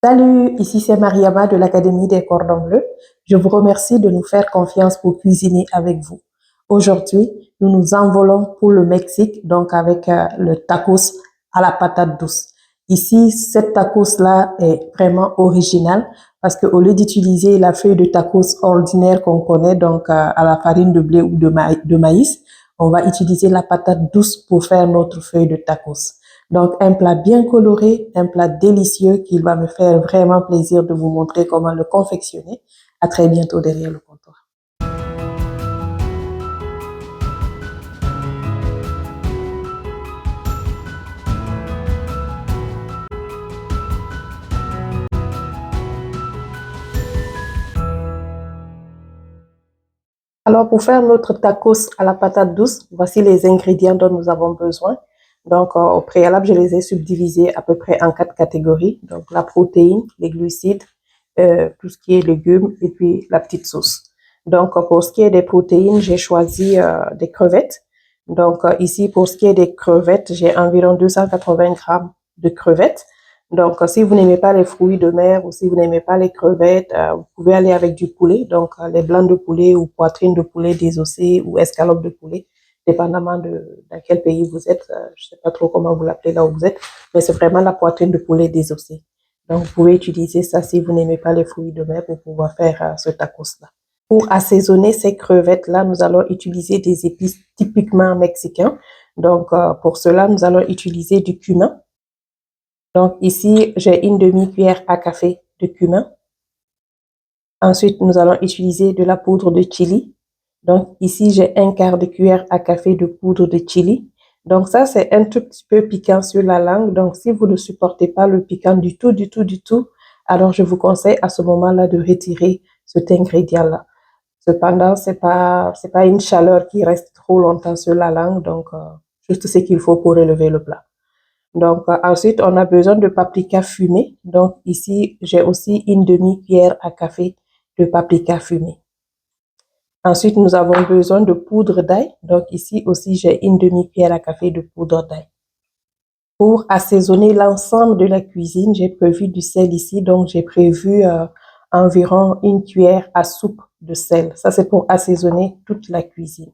Salut, ici c'est Mariama de l'Académie des Cordons Bleus. Je vous remercie de nous faire confiance pour cuisiner avec vous. Aujourd'hui, nous nous envolons pour le Mexique, donc avec le tacos à la patate douce. Ici, cette tacos-là est vraiment originale parce qu'au lieu d'utiliser la feuille de tacos ordinaire qu'on connaît, donc à la farine de blé ou de maïs, on va utiliser la patate douce pour faire notre feuille de tacos. Donc, un plat bien coloré, un plat délicieux qu'il va me faire vraiment plaisir de vous montrer comment le confectionner. À très bientôt derrière le comptoir. Alors, pour faire notre tacos à la patate douce, voici les ingrédients dont nous avons besoin. Donc, au préalable, je les ai subdivisés à peu près en 4 catégories. Donc, la protéine, les glucides, tout ce qui est légumes et puis la petite sauce. Donc, pour ce qui est des protéines, j'ai choisi des crevettes. Donc, ici, pour ce qui est des crevettes, j'ai environ 280 grammes de crevettes. Donc, si vous n'aimez pas les fruits de mer ou si vous n'aimez pas les crevettes, vous pouvez aller avec du poulet. Donc, les blancs de poulet ou poitrine de poulet désossée ou escalope de poulet, dépendamment dans quel pays vous êtes. Je ne sais pas trop comment vous l'appelez là où vous êtes, mais c'est vraiment la poitrine de poulet désossée. Donc, vous pouvez utiliser ça si vous n'aimez pas les fruits de mer pour pouvoir faire ce tacos-là. Pour assaisonner ces crevettes-là, nous allons utiliser des épices typiquement mexicains. Donc, pour cela, nous allons utiliser du cumin. Donc, ici, j'ai une demi-cuillère à café de cumin. Ensuite, nous allons utiliser de la poudre de chili. Donc, ici, j'ai un quart de cuillère à café de poudre de chili. Donc, ça, c'est un tout petit peu piquant sur la langue. Donc, si vous ne supportez pas le piquant du tout, alors je vous conseille à ce moment-là de retirer cet ingrédient-là. Cependant, c'est pas une chaleur qui reste trop longtemps sur la langue. Donc, juste ce qu'il faut pour relever le plat. Donc, ensuite, on a besoin de paprika fumé. Donc, ici, j'ai aussi une demi-cuillère à café de paprika fumé. Ensuite, nous avons besoin de poudre d'ail. Donc, ici aussi, j'ai une demi-cuillère à café de poudre d'ail. Pour assaisonner l'ensemble de la cuisine, j'ai prévu du sel ici. Donc, j'ai prévu environ une cuillère à soupe de sel. Ça, c'est pour assaisonner toute la cuisine.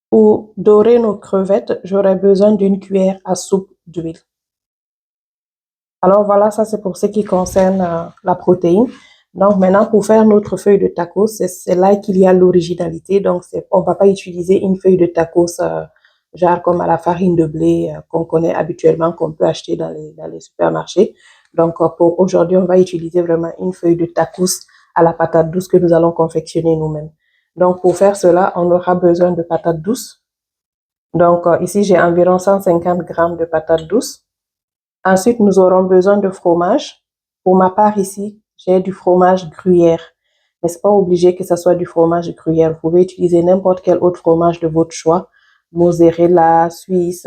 Pour dorer nos crevettes, j'aurai besoin d'une cuillère à soupe d'huile. Alors voilà, ça c'est pour ce qui concerne la protéine. Donc maintenant, pour faire notre feuille de tacos, c'est là qu'il y a l'originalité. Donc on ne va pas utiliser une feuille de tacos genre comme à la farine de blé qu'on connaît habituellement, qu'on peut acheter dans les supermarchés. Donc pour aujourd'hui, on va utiliser vraiment une feuille de tacos à la patate douce que nous allons confectionner nous-mêmes. Donc pour faire cela, on aura besoin de patates douces. Donc ici, j'ai environ 150 grammes de patates douces. Ensuite, nous aurons besoin de fromage. Pour ma part ici, j'ai du fromage gruyère. Mais ce n'est pas obligé que ce soit du fromage gruyère. Vous pouvez utiliser n'importe quel autre fromage de votre choix. Mozzarella, suisse,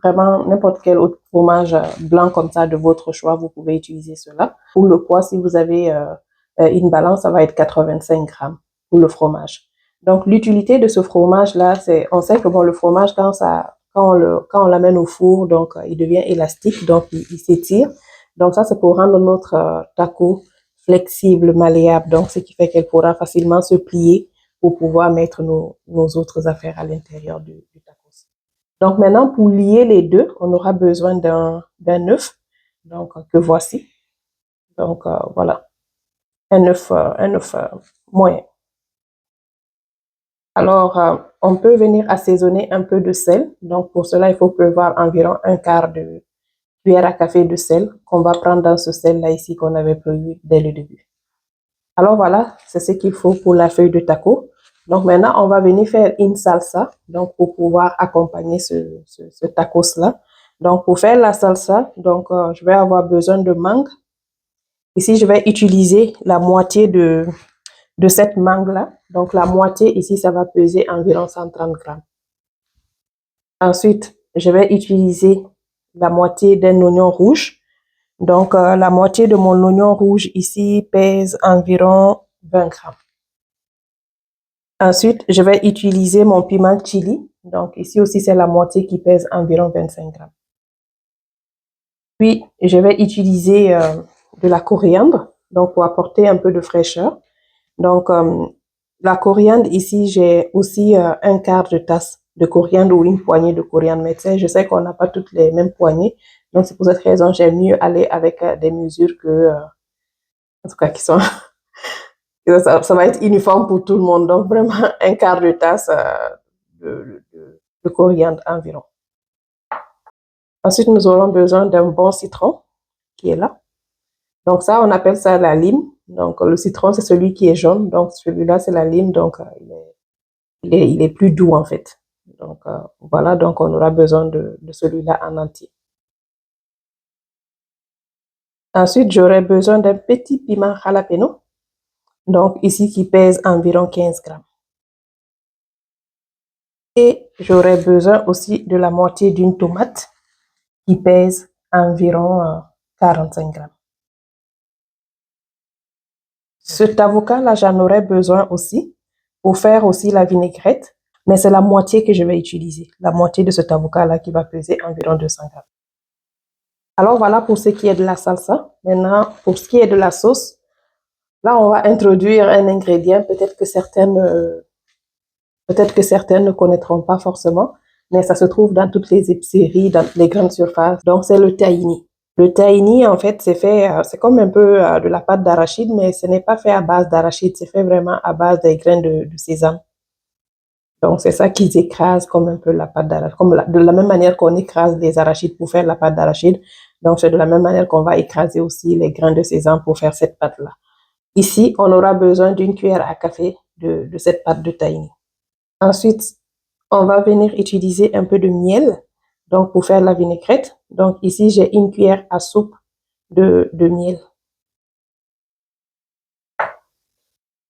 vraiment n'importe quel autre fromage blanc comme ça de votre choix. Vous pouvez utiliser cela. Pour le poids, si vous avez une balance, ça va être 85 grammes pour le fromage. Donc, l'utilité de ce fromage-là, c'est, on sait que bon, le fromage, quand on l'amène au four, donc il devient élastique, donc il s'étire. Donc ça, c'est pour rendre notre taco flexible, malléable. Donc, ce qui fait qu'elle pourra facilement se plier pour pouvoir mettre nos autres affaires à l'intérieur du tacos. Donc maintenant, pour lier les deux, on aura besoin d'un œuf, donc que voici. Donc voilà, un œuf moyen. Alors, on peut venir assaisonner un peu de sel. Donc, pour cela, il faut prévoir environ un quart de cuillère à café de sel qu'on va prendre dans ce sel-là ici qu'on avait prévu dès le début. Alors voilà, c'est ce qu'il faut pour la feuille de taco. Donc maintenant, on va venir faire une salsa donc pour pouvoir accompagner ce tacos-là. Donc, pour faire la salsa, donc je vais avoir besoin de mangue. Ici, je vais utiliser la moitié de cette mangue-là. Donc, la moitié, ici, ça va peser environ 130 grammes. Ensuite, je vais utiliser la moitié d'un oignon rouge. Donc, la moitié de mon oignon rouge ici pèse environ 20 grammes. Ensuite, je vais utiliser mon piment chili. Donc, ici aussi, c'est la moitié qui pèse environ 25 grammes. Puis, je vais utiliser de la coriandre, donc pour apporter un peu de fraîcheur. Donc, la coriandre, ici, j'ai aussi un quart de tasse de coriandre ou une poignée de coriandre. Mais tu sais, je sais qu'on n'a pas toutes les mêmes poignées. Donc, c'est pour cette raison, j'aime mieux aller avec des mesures que, en tout cas, qui sont, ça va être uniforme pour tout le monde. Donc, vraiment, un quart de tasse de coriandre environ. Ensuite, nous aurons besoin d'un bon citron qui est là. Donc, ça, on appelle ça la lime. Donc, le citron, c'est celui qui est jaune. Donc, celui-là, c'est la lime. Donc, il est plus doux, en fait. Donc, voilà. Donc, on aura besoin de celui-là en entier. Ensuite, j'aurai besoin d'un petit piment jalapeno. Donc, ici, qui pèse environ 15 grammes. Et j'aurai besoin aussi de la moitié d'une tomate qui pèse environ 45 grammes. Cet avocat-là, j'en aurai besoin aussi pour faire aussi la vinaigrette, mais c'est la moitié que je vais utiliser. La moitié de cet avocat-là qui va peser environ 200 grammes. Alors voilà pour ce qui est de la salsa. Maintenant, pour ce qui est de la sauce, là, on va introduire un ingrédient peut-être que certaines ne connaîtront pas forcément, mais ça se trouve dans toutes les épiceries, dans les grandes surfaces. Donc, c'est le tahini. Le tahini, en fait, c'est comme un peu de la pâte d'arachide, mais ce n'est pas fait à base d'arachide, c'est fait vraiment à base des graines de sésame. Donc, c'est ça qu'ils écrasent comme un peu la pâte d'arachide, de la même manière qu'on écrase les arachides pour faire la pâte d'arachide. Donc, c'est de la même manière qu'on va écraser aussi les grains de sésame pour faire cette pâte-là. Ici, on aura besoin d'une cuillère à café de cette pâte de tahini. Ensuite, on va venir utiliser un peu de miel, donc pour faire la vinaigrette. Donc, ici, j'ai une cuillère à soupe de miel.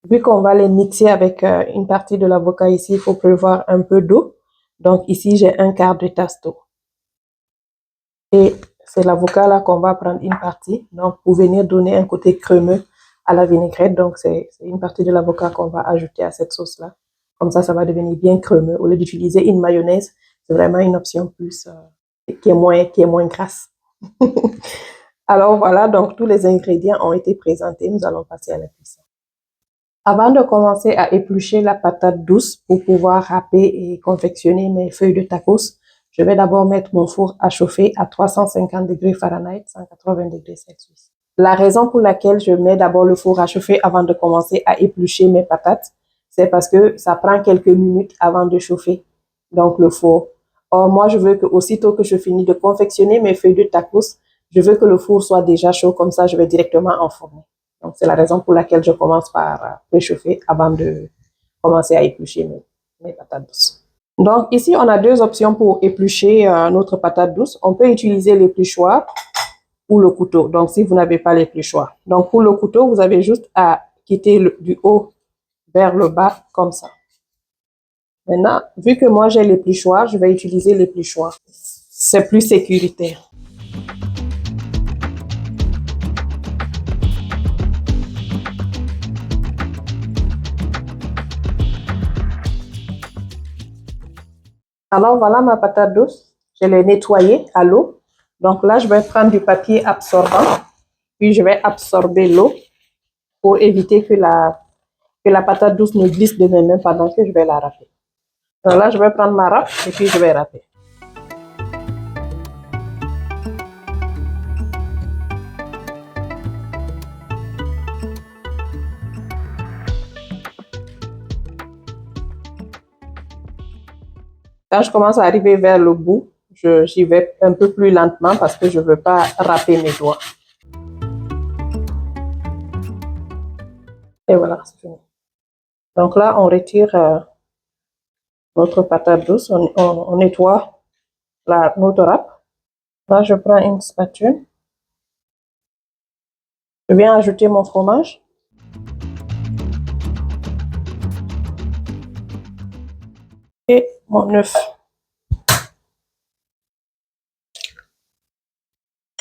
Vu qu'on va les mixer avec une partie de l'avocat ici, il faut prévoir un peu d'eau. Donc ici, j'ai un quart de tasse d'eau. Et c'est l'avocat là qu'on va prendre une partie, donc pour venir donner un côté crémeux à la vinaigrette. Donc c'est une partie de l'avocat qu'on va ajouter à cette sauce-là. Comme ça va devenir bien crémeux. Au lieu d'utiliser une mayonnaise, c'est vraiment une option plus qui est moins grasse. Alors voilà, donc tous les ingrédients ont été présentés. Nous allons passer à la cuisson. Avant de commencer à éplucher la patate douce pour pouvoir râper et confectionner mes feuilles de tacos, je vais d'abord mettre mon four à chauffer à 350 degrés Fahrenheit, 180 degrés Celsius. La raison pour laquelle je mets d'abord le four à chauffer avant de commencer à éplucher mes patates, c'est parce que ça prend quelques minutes avant de chauffer, donc le four. Or, moi, je veux que aussitôt que je finis de confectionner mes feuilles de tacos, je veux que le four soit déjà chaud, comme ça je vais directement enfourner. Donc, c'est la raison pour laquelle je commence par préchauffer avant de commencer à éplucher mes patates douces. Donc, ici, on a deux options pour éplucher notre patate douce. On peut utiliser l'épluchoir ou le couteau. Donc, si vous n'avez pas l'épluchoir. Donc, pour le couteau, vous avez juste à quitter du haut vers le bas, comme ça. Maintenant, vu que moi, j'ai l'épluchoir, je vais utiliser l'épluchoir. C'est plus sécuritaire. Alors, voilà ma patate douce. Je l'ai nettoyée à l'eau. Donc là, je vais prendre du papier absorbant. Puis, je vais absorber l'eau pour éviter que la patate douce ne glisse de mes mains pendant que je vais la râper. Donc là, je vais prendre ma râpe et puis je vais râper. Quand je commence à arriver vers le bout, j'y vais un peu plus lentement parce que je ne veux pas râper mes doigts. Et voilà, c'est fini. Donc là, on retire notre patate douce, on nettoie notre râpe. Là, je prends une spatule. Je viens ajouter mon fromage. Et mon œuf.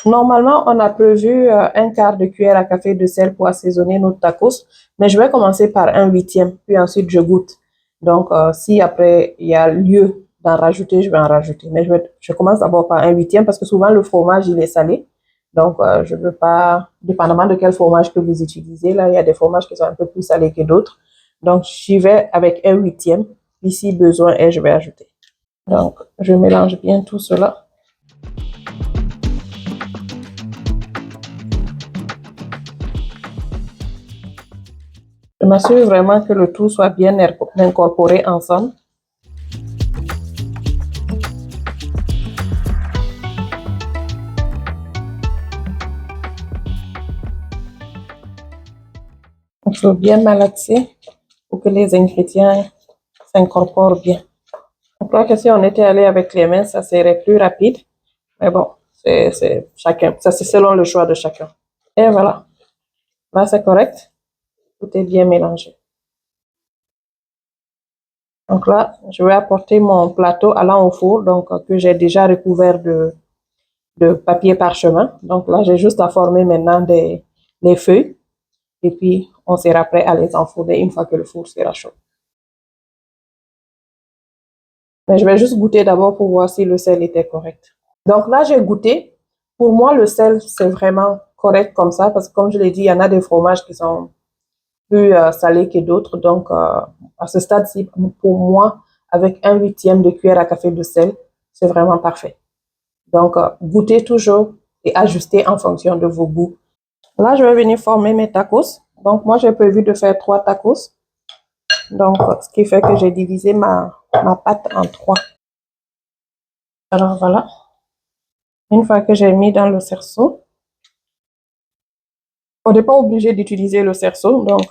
Normalement, on a prévu un quart de cuillère à café de sel pour assaisonner notre tacos, mais je vais commencer par un huitième, puis ensuite je goûte. Donc, si après il y a lieu d'en rajouter, je vais en rajouter. Mais je commence d'abord par un huitième parce que souvent le fromage, il est salé. Donc, je ne veux pas, dépendamment de quel fromage que vous utilisez, là, il y a des fromages qui sont un peu plus salés que d'autres. Donc, j'y vais avec 1/8. Puis, si besoin est, je vais ajouter. Donc, je mélange bien tout cela. Je m'assure vraiment que le tout soit bien incorporé ensemble. Il faut bien malaxer pour que les ingrédients s'incorporent bien. Je crois que si on était allé avec les mains, ça serait plus rapide. Mais bon, c'est chacun. Ça, c'est selon le choix de chacun. Et voilà. Là, c'est correct. Tout est bien mélangé. Donc là, je vais apporter mon plateau allant au four, donc que j'ai déjà recouvert de papier parchemin. Donc là, j'ai juste à former maintenant les feuilles. Et puis, on sera prêt à les enfourner une fois que le four sera chaud. Mais je vais juste goûter d'abord pour voir si le sel était correct. Donc là, j'ai goûté. Pour moi, le sel, c'est vraiment correct comme ça, parce que comme je l'ai dit, il y en a des fromages qui sont plus salés que d'autres. Donc, à ce stade-ci, pour moi, avec 1/8 de cuillère à café de sel, c'est vraiment parfait. Donc, goûtez toujours et ajustez en fonction de vos goûts. Là, je vais venir former mes tacos. Donc, moi, j'ai prévu de faire 3 tacos. Donc, ce qui fait que j'ai divisé ma pâte en 3. Alors, voilà. Une fois que j'ai mis dans le cerceau, on n'est pas obligé d'utiliser le cerceau. Donc,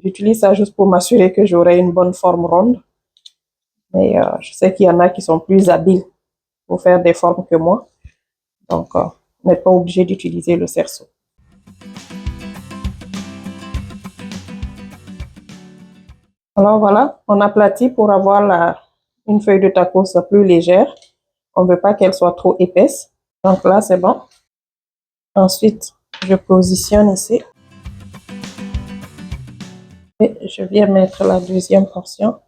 j'utilise ça juste pour m'assurer que j'aurai une bonne forme ronde. Mais je sais qu'il y en a qui sont plus habiles pour faire des formes que moi. Donc, on n'est pas obligé d'utiliser le cerceau. Alors voilà, on aplatit pour avoir une feuille de tacos plus légère. On ne veut pas qu'elle soit trop épaisse. Donc là, c'est bon. Ensuite, je positionne ici. Et je viens mettre la deuxième portion.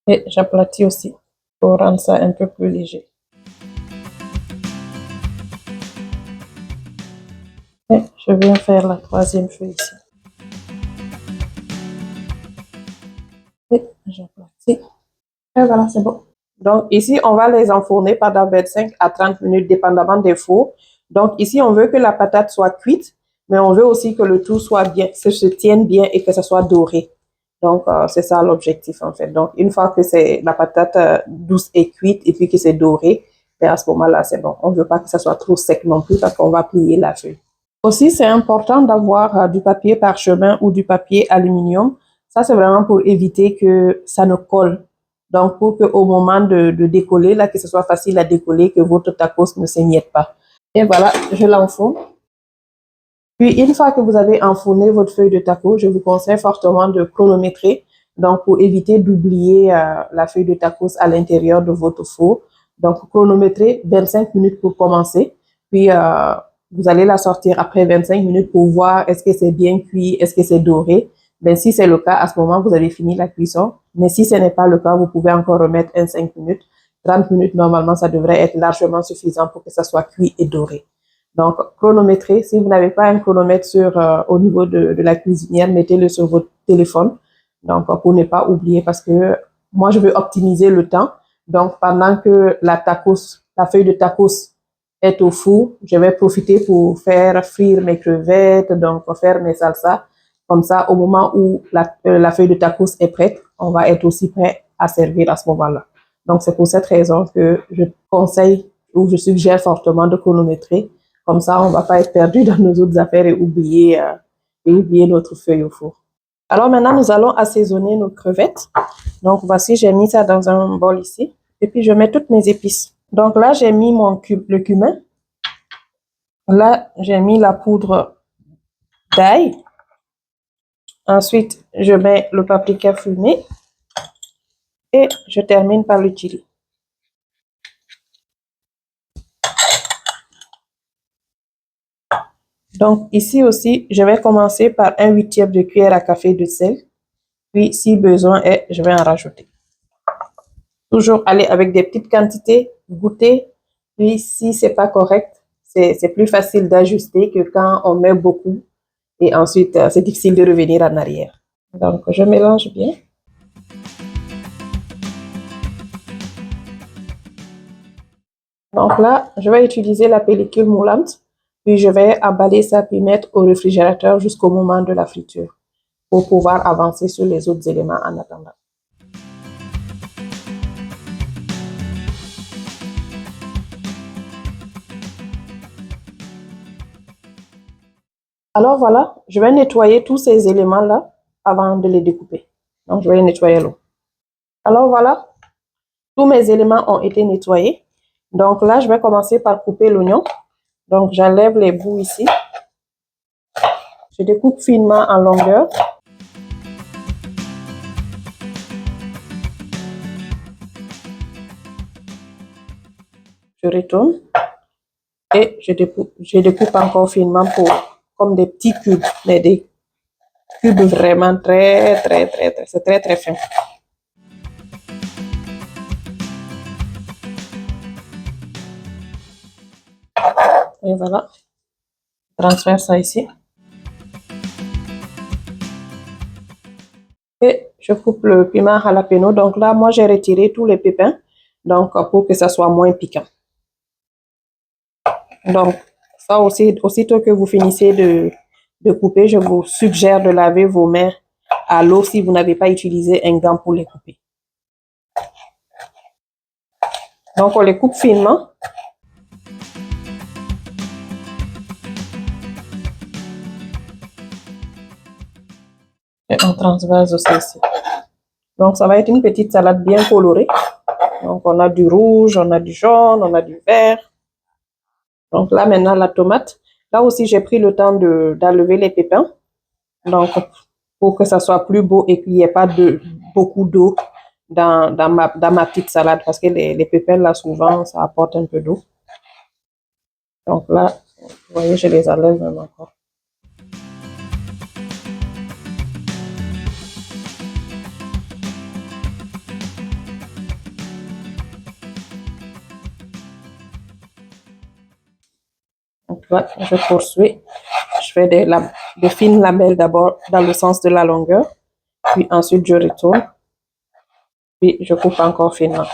Et j'aplatis aussi pour rendre ça un peu plus léger. Et je viens faire la troisième feuille ici. Et j'aplatis. Et voilà, c'est bon. Donc ici, on va les enfourner pendant 25 à 30 minutes, dépendamment des fours. Donc ici, on veut que la patate soit cuite, mais on veut aussi que le tout soit bien, se tienne bien et que ça soit doré. Donc, c'est ça l'objectif en fait. Donc, une fois que la patate douce est cuite et puis que c'est doré, et à ce moment-là, c'est bon. On ne veut pas que ça soit trop sec non plus parce qu'on va plier la feuille. Aussi, c'est important d'avoir du papier parchemin ou du papier aluminium. Ça, c'est vraiment pour éviter que ça ne colle. Donc, pour qu'au moment de décoller, là, que ce soit facile à décoller, que votre tacos ne s'émiette pas. Et voilà, je l'enfourne. Puis, une fois que vous avez enfourné votre feuille de taco, je vous conseille fortement de chronométrer. Donc, pour éviter d'oublier la feuille de tacos à l'intérieur de votre four. Donc, chronométrer 25 minutes pour commencer. Puis, vous allez la sortir après 25 minutes pour voir est-ce que c'est bien cuit, est-ce que c'est doré. Ben, si c'est le cas, à ce moment, vous avez fini la cuisson. Mais si ce n'est pas le cas, vous pouvez encore remettre 5 minutes. 30 minutes, normalement, ça devrait être largement suffisant pour que ça soit cuit et doré. Donc, chronométrer. Si vous n'avez pas un chronomètre au niveau de la cuisinière, mettez-le sur votre téléphone. Donc, pour ne pas oublier, parce que moi, je veux optimiser le temps. Donc, pendant que la feuille de tacos est au four, je vais profiter pour faire frire mes crevettes, donc faire mes salsas. Comme ça, au moment où la feuille de tacos est prête, on va être aussi prêt à servir à ce moment-là. Donc, c'est pour cette raison que je conseille ou je suggère fortement de chronométrer. Comme ça, on ne va pas être perdu dans nos autres affaires et oublier notre feuille au four. Alors maintenant, nous allons assaisonner nos crevettes. Donc, voici, j'ai mis ça dans un bol ici. Et puis, je mets toutes mes épices. Donc là, j'ai mis le cumin. Là, j'ai mis la poudre d'ail. Ensuite, je mets le paprika fumé. Et je termine par le chili. Donc ici aussi, je vais commencer par 1/8 de cuillère à café de sel. Puis, si besoin est, je vais en rajouter. Toujours aller avec des petites quantités, goûter. Puis, si c'est pas correct, c'est plus facile d'ajuster que quand on met beaucoup. Et ensuite, c'est difficile de revenir en arrière. Donc, je mélange bien. Donc là, je vais utiliser la pellicule moulante. Puis, je vais emballer ça puis mettre au réfrigérateur jusqu'au moment de la friture pour pouvoir avancer sur les autres éléments en attendant. Alors voilà, je vais nettoyer tous ces éléments-là avant de les découper. Donc, je vais les nettoyer à l'eau. Alors voilà, tous mes éléments ont été nettoyés. Donc là, je vais commencer par couper l'oignon. Donc, j'enlève les bouts ici. Je découpe finement en longueur. Je retourne et je découpe encore finement comme des petits cubes, mais des cubes vraiment très, c'est très, très fin. Et voilà, je transfère ça ici. Et je coupe le piment jalapeno. Donc là, moi, j'ai retiré tous les pépins, donc pour que ça soit moins piquant. Donc, ça aussi, aussitôt que vous finissez de couper, je vous suggère de laver vos mains à l'eau si vous n'avez pas utilisé un gant pour les couper. Donc, on les coupe finement. Et on transverse aussi ici. Donc, ça va être une petite salade bien colorée. Donc, on a du rouge, on a du jaune, on a du vert. Donc là, maintenant, la tomate. Là aussi, j'ai pris le temps d'enlever les pépins. Donc, pour que ça soit plus beau et qu'il n'y ait pas beaucoup d'eau dans ma petite salade. Parce que les pépins, là, souvent, ça apporte un peu d'eau. Donc là, vous voyez, je les enlève même encore. Donc là, je poursuis. Je fais des fines lamelles d'abord dans le sens de la longueur. Puis ensuite, je retourne. Puis je coupe encore finement.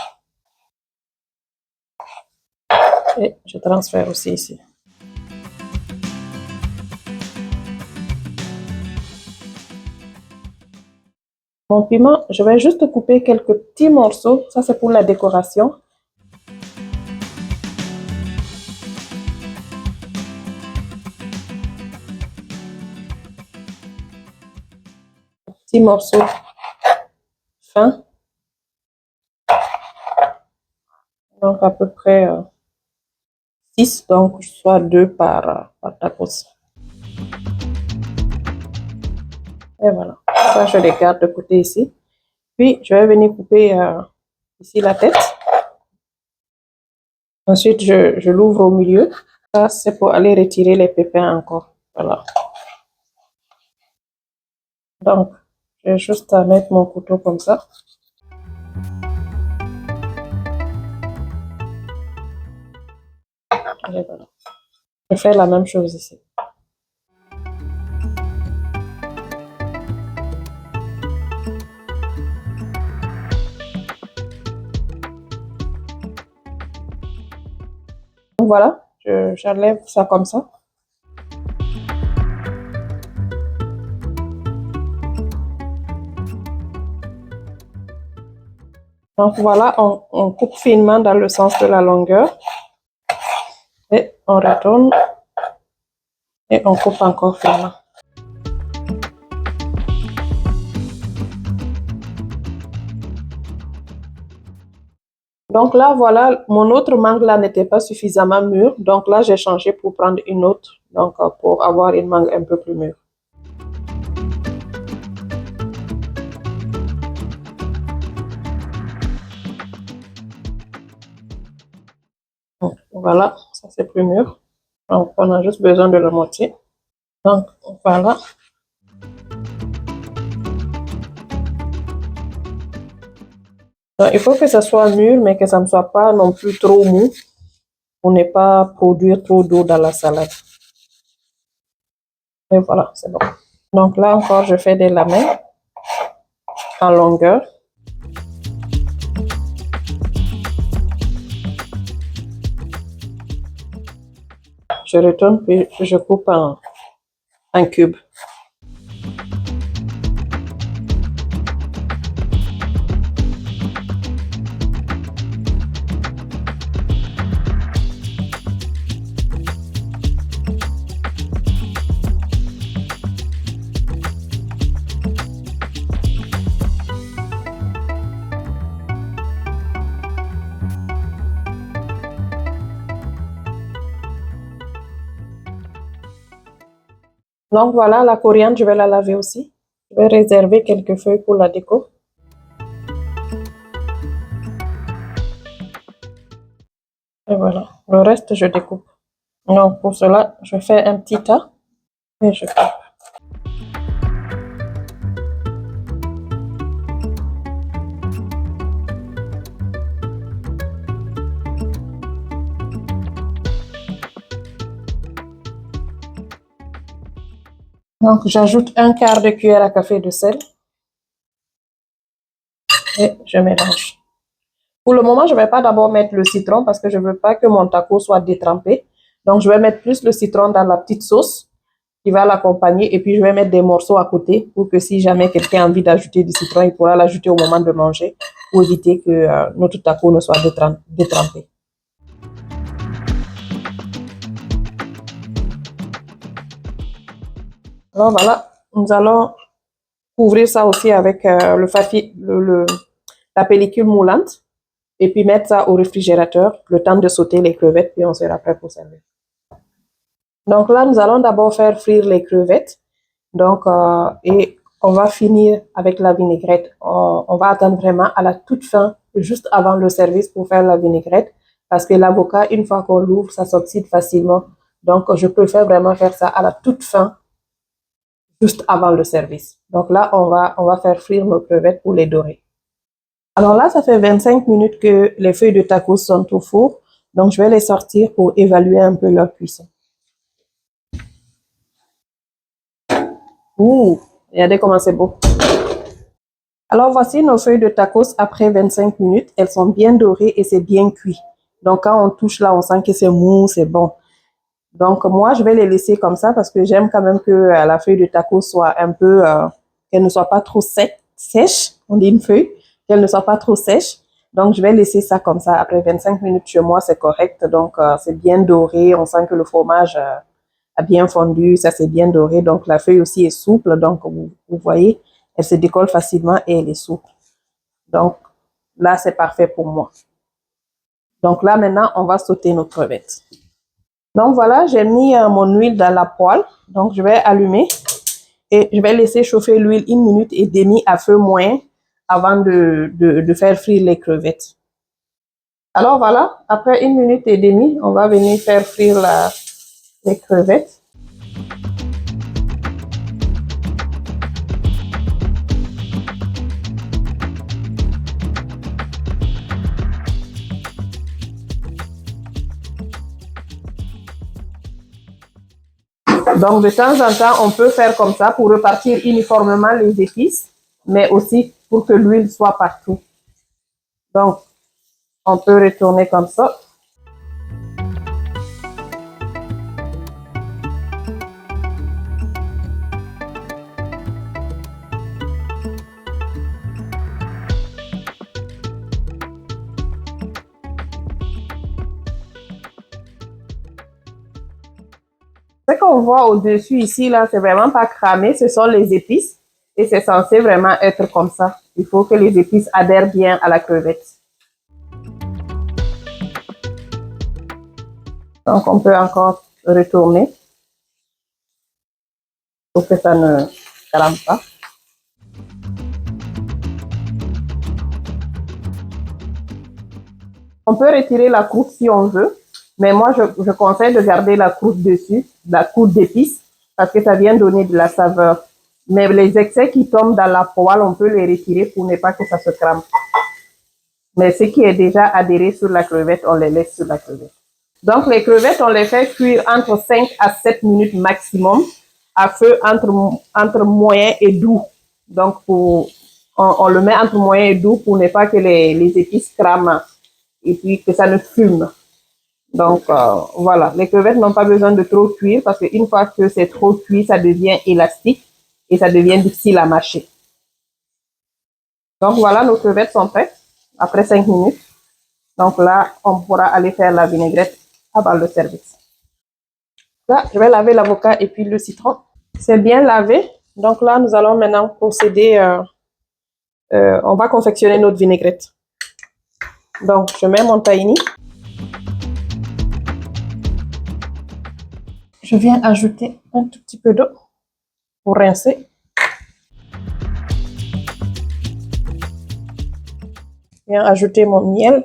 Et je transfère aussi ici. Mon piment, je vais juste couper quelques petits morceaux. Ça, c'est pour la décoration. Petits morceaux fins. Donc, à peu près 6, donc soit 2 par tacos. Et voilà. Ça, je les garde de côté ici. Puis, je vais venir couper ici la tête. Ensuite, je l'ouvre au milieu. Ça, c'est pour aller retirer les pépins encore. Voilà. Donc, j'ai juste à mettre mon couteau comme ça. Et voilà. Je fais la même chose ici. Donc voilà, j'enlève ça comme ça. Donc voilà, on coupe finement dans le sens de la longueur. Et on retourne. Et on coupe encore finement. Donc là, voilà, mon autre mangue là n'était pas suffisamment mûre. Donc là, j'ai changé pour prendre une autre. Donc pour avoir une mangue un peu plus mûre. Donc, voilà, ça c'est plus mûr. Donc on a juste besoin de la moitié. Donc voilà. Donc, il faut que ça soit mûr, mais que ça ne soit pas non plus trop mou pour ne pas produire trop d'eau dans la salade. Et voilà, c'est bon. Donc là encore, je fais des lamelles en longueur. Je retourne puis je coupe en cubes. Donc voilà, la coriandre, je vais la laver aussi. Je vais réserver quelques feuilles pour la déco. Et voilà, le reste, je découpe. Donc pour cela, je fais un petit tas et je coupe. Donc j'ajoute un quart de cuillère à café de sel et je mélange. Pour le moment, je ne vais pas d'abord mettre le citron parce que je ne veux pas que mon taco soit détrempé. Donc, je vais mettre plus le citron dans la petite sauce qui va l'accompagner et puis je vais mettre des morceaux à côté pour que si jamais quelqu'un a envie d'ajouter du citron, il pourra l'ajouter au moment de manger pour éviter que notre taco ne soit détrempé. Alors voilà, nous allons couvrir ça aussi avec la pellicule moulante. Et puis mettre ça au réfrigérateur, le temps de sauter les crevettes, puis on sera prêt pour servir. Donc là, nous allons d'abord faire frire les crevettes. Donc, et on va finir avec la vinaigrette. On va attendre vraiment à la toute fin, juste avant le service pour faire la vinaigrette. Parce que l'avocat, une fois qu'on l'ouvre, ça s'oxyde facilement. Donc, je préfère vraiment faire ça à la toute fin, juste avant le service. Donc là, on va faire frire nos crevettes pour les dorer. Alors là, ça fait 25 minutes que les feuilles de tacos sont au four. Donc, je vais les sortir pour évaluer un peu leur cuisson. Ouh, regardez comment c'est beau. Alors, voici nos feuilles de tacos après 25 minutes. Elles sont bien dorées et c'est bien cuit. Donc, quand on touche là, on sent que c'est mou, c'est bon. Donc, moi, je vais les laisser comme ça parce que j'aime quand même que la feuille de tacos soit un peu, qu'elle ne soit pas trop sèche. On dit une feuille. Qu'elle ne soit pas trop sèche. Donc, je vais laisser ça comme ça. Après 25 minutes chez moi, c'est correct. Donc, c'est bien doré. On sent que le fromage a bien fondu. Ça, c'est bien doré. Donc, la feuille aussi est souple. Donc, vous voyez, elle se décolle facilement et elle est souple. Donc, là, c'est parfait pour moi. Donc, là, maintenant, on va sauter nos crevettes. Donc, voilà, j'ai mis mon huile dans la poêle. Donc, je vais allumer et je vais laisser chauffer l'huile 1 minute et demie à feu moyen avant de faire frire les crevettes. Alors voilà, après 1 minute et demie, on va venir faire frire les crevettes. Donc de temps en temps, on peut faire comme ça pour repartir uniformément les épices, mais aussi pour que l'huile soit partout. Donc, on peut retourner comme ça. Ce qu'on voit au-dessus ici, là, c'est vraiment pas cramé, ce sont les épices et c'est censé vraiment être comme ça. Il faut que les épices adhèrent bien à la crevette. Donc, on peut encore retourner pour que ça ne crame pas. On peut retirer la croûte si on veut, mais moi, je conseille de garder la croûte dessus, la croûte d'épices, parce que ça vient donner de la saveur. Mais les excès qui tombent dans la poêle, on peut les retirer pour ne pas que ça se crame. Mais ce qui est déjà adhéré sur la crevette, on les laisse sur la crevette. Donc, les crevettes, on les fait cuire entre 5 à 7 minutes maximum à feu entre moyen et doux. Donc, on le met entre moyen et doux pour ne pas que les épices crament et puis que ça ne fume. Donc, voilà, les crevettes n'ont pas besoin de trop cuire parce qu'une fois que c'est trop cuit, ça devient élastique et ça devient difficile à mâcher. Donc, voilà, nos crevettes sont prêtes après 5 minutes. Donc là, on pourra aller faire la vinaigrette avant le service. Là, je vais laver l'avocat et puis le citron. C'est bien lavé. Donc là, nous allons maintenant procéder. On va confectionner notre vinaigrette. Donc, je mets mon tahini. Je viens ajouter un tout petit peu d'eau pour rincer. Je viens ajouter mon miel.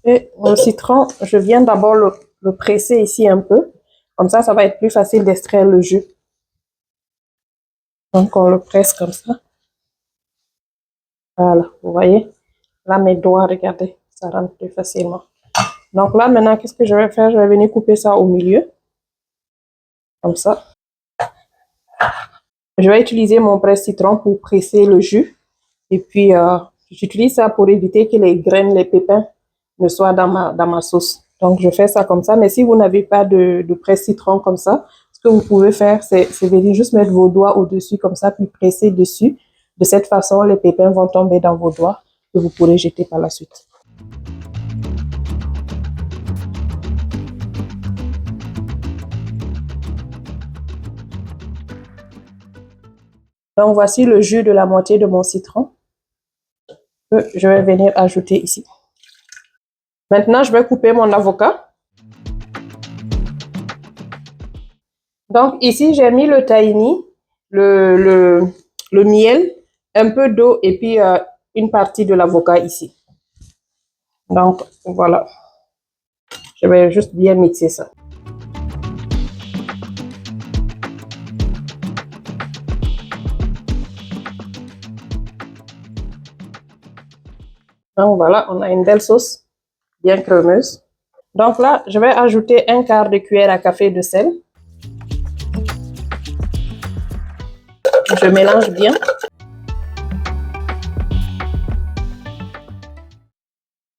Et mon citron, je viens d'abord le presser ici un peu. Comme ça va être plus facile d'extraire le jus. Donc, on le presse comme ça. Voilà, vous voyez. Là, mes doigts, regardez, ça rentre plus facilement. Donc là, maintenant, qu'est-ce que je vais faire? Je vais venir couper ça au milieu. Comme ça. Je vais utiliser mon presse-citron pour presser le jus. Et puis, j'utilise ça pour éviter que les graines, les pépins ne soient dans ma sauce. Donc, je fais ça comme ça. Mais si vous n'avez pas de presse-citron comme ça, ce que vous pouvez faire, c'est venir juste mettre vos doigts au-dessus comme ça, puis presser dessus. De cette façon, les pépins vont tomber dans vos doigts que vous pourrez jeter par la suite. Donc, voici le jus de la moitié de mon citron que je vais venir ajouter ici. Maintenant, je vais couper mon avocat. Donc, ici, j'ai mis le tahini, le miel, un peu d'eau et puis une partie de l'avocat ici. Donc, voilà. Je vais juste bien mixer ça. Donc, voilà, on a une belle sauce bien crémeuse. Donc là, je vais ajouter un quart de cuillère à café de sel. Je mélange bien.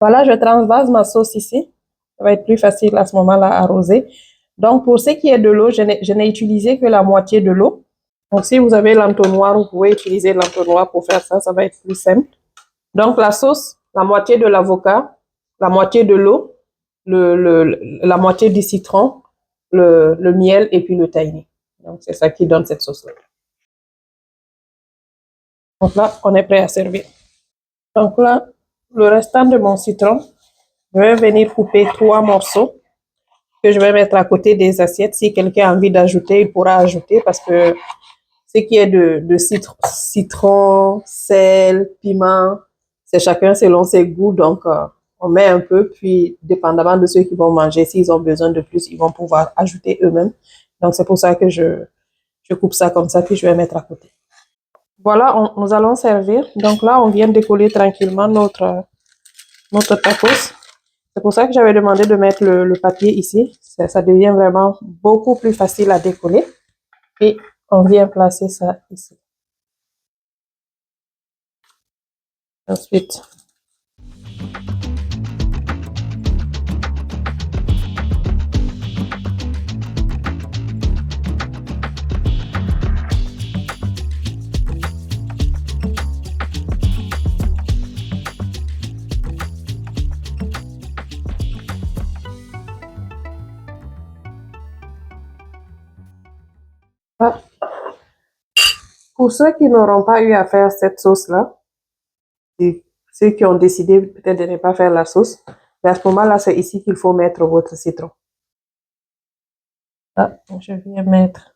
Voilà, je transvase ma sauce ici. Ça va être plus facile à ce moment-là à arroser. Donc, pour ce qui est de l'eau, je n'ai utilisé que la moitié de l'eau. Donc, si vous avez l'entonnoir, vous pouvez utiliser l'entonnoir pour faire ça. Ça va être plus simple. Donc, la sauce, la moitié de l'avocat, la moitié de l'eau, la moitié du citron, le miel et puis le tahini. Donc, c'est ça qui donne cette sauce-là. Donc là, on est prêt à servir. Donc là, le restant de mon citron, je vais venir couper 3 morceaux que je vais mettre à côté des assiettes. Si quelqu'un a envie d'ajouter, il pourra ajouter parce que ce qui est de citron, sel, piment, c'est chacun selon ses goûts. Donc, on met un peu, puis dépendamment de ceux qui vont manger, s'ils ont besoin de plus, ils vont pouvoir ajouter eux-mêmes. Donc, c'est pour ça que je coupe ça comme ça, puis je vais mettre à côté. Voilà, nous allons servir. Donc là, on vient décoller tranquillement notre tacos. C'est pour ça que j'avais demandé de mettre le papier ici. Ça devient vraiment beaucoup plus facile à décoller. Et on vient placer ça ici. Ensuite, pour ceux qui n'auront pas eu à faire cette sauce-là, et ceux qui ont décidé peut-être de ne pas faire la sauce, mais à ce moment-là, c'est ici qu'il faut mettre votre citron. Là, je viens mettre.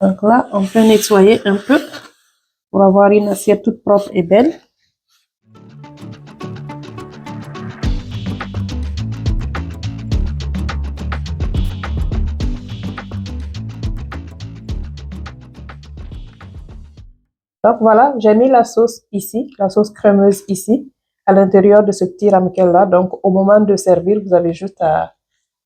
Donc là, on peut nettoyer un peu pour avoir une assiette toute propre et belle. Donc voilà, j'ai mis la sauce ici, la sauce crémeuse ici, à l'intérieur de ce petit ramequin-là. Donc au moment de servir, vous avez juste à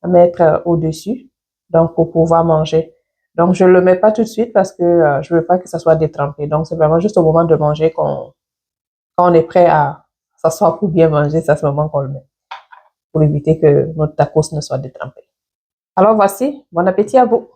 mettre au-dessus, donc pour pouvoir manger. Donc je ne le mets pas tout de suite parce que je ne veux pas que ça soit détrempé. Donc c'est vraiment juste au moment de manger quand on est prêt à s'asseoir pour bien manger, c'est à ce moment qu'on le met, pour éviter que notre tacos ne soit détrempé. Alors voici, bon appétit à vous.